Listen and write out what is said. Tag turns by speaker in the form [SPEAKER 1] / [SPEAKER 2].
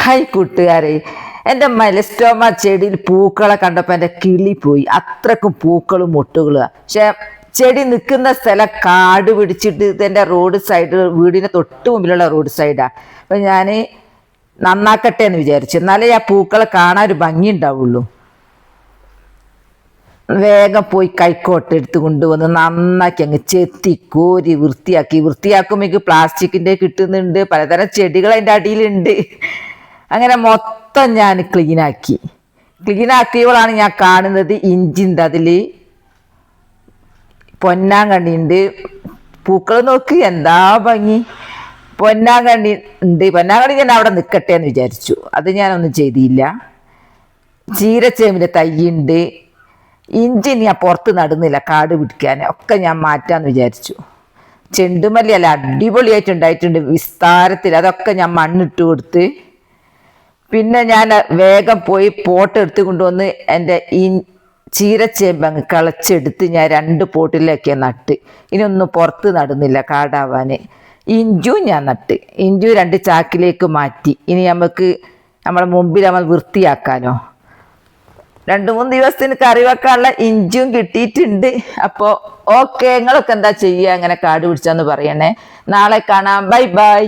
[SPEAKER 1] Hi കൂട്ടുകാരെ, എൻ്റെ Melastoma ചെടിയിൽ പൂക്കളെ കണ്ടപ്പോൾ എൻ്റെ കിളി പോയി. അത്രക്കും പൂക്കളും മുട്ടുകളും. പക്ഷെ ചെടി നിൽക്കുന്ന സ്ഥലം കാട് പിടിച്ചിട്ട് ഇതെൻ്റെ റോഡ് സൈഡ്, വീടിൻ്റെ തൊട്ട് മുമ്പിലുള്ള റോഡ് സൈഡാണ്. അപ്പം ഞാൻ നന്നാക്കട്ടെ എന്ന് വിചാരിച്ചു, എന്നാലേ ആ പൂക്കളെ കാണാൻ ഒരു ഭംഗി ഉണ്ടാവുള്ളൂ. വേഗം പോയി കൈക്കോട്ട് എടുത്ത് കൊണ്ടുവന്ന് നന്നാക്കി അങ്ങ് ചെത്തി കോരി വൃത്തിയാക്കുമ്പോൾ പ്ലാസ്റ്റിക്കിൻ്റെ കിട്ടുന്നുണ്ട്, പലതരം ചെടികൾ അതിൻ്റെ അടിയിലുണ്ട്. അങ്ങനെ മൊത്തം ഞാൻ ക്ലീനാക്കിയപ്പോഴാണ് ഞാൻ കാണുന്നത് ഇഞ്ചിൻ്റെ അതിൽ പൊന്നാങ്കണ്ണിയുണ്ട്. പൂക്കൾ നോക്ക് എന്താ ഭംഗി. പൊന്നാങ്കണ്ണി ഉണ്ട്. പൊന്നാങ്കണ്ണി ഞാൻ അവിടെ നിൽക്കട്ടെ എന്ന് വിചാരിച്ചു, അത് ഞാനൊന്നും ചെയ്തില്ല. ചീരച്ചേമ്പിൻ്റെ തൈയുണ്ട്. ഇഞ്ചി ഞാൻ പുറത്ത് നടുന്നില്ല, കാട് പിടിക്കാൻ ഒക്കെ ഞാൻ മാറ്റാന്ന് വിചാരിച്ചു. ചെണ്ടുമല്ലി അല്ല അടിപൊളിയായിട്ടുണ്ടായിട്ടുണ്ട് വിസ്താരത്തിൽ. അതൊക്കെ ഞാൻ മണ്ണിട്ട് കൊടുത്ത് പിന്നെ ഞാൻ വേഗം പോയി പോട്ട് എടുത്ത് കൊണ്ടുവന്ന് എൻ്റെ ചീരച്ചേമ്പ് അങ്ങ് കളച്ചെടുത്ത് ഞാൻ 2 പോട്ടിലൊക്കെ നട്ട്. ഇനിയൊന്നും പുറത്ത് നടുന്നില്ല കാടാവാൻ. ഇഞ്ചും ഞാൻ നട്ട്. ഇഞ്ചു 2 ചാക്കിലേക്ക് മാറ്റി. ഇനി നമുക്ക് നമ്മളെ മുമ്പിൽ നമ്മൾ വൃത്തിയാക്കാനോ. 2-3 ദിവസത്തിന് കറി വെക്കാനുള്ള ഇഞ്ചും കിട്ടിയിട്ടുണ്ട്. അപ്പോൾ ഓക്കെ, നിങ്ങളൊക്കെ എന്താ ചെയ്യുക? അങ്ങനെ കാട് പിടിച്ചാന്ന് പറയണേ. നാളെ കാണാം. Bye bye.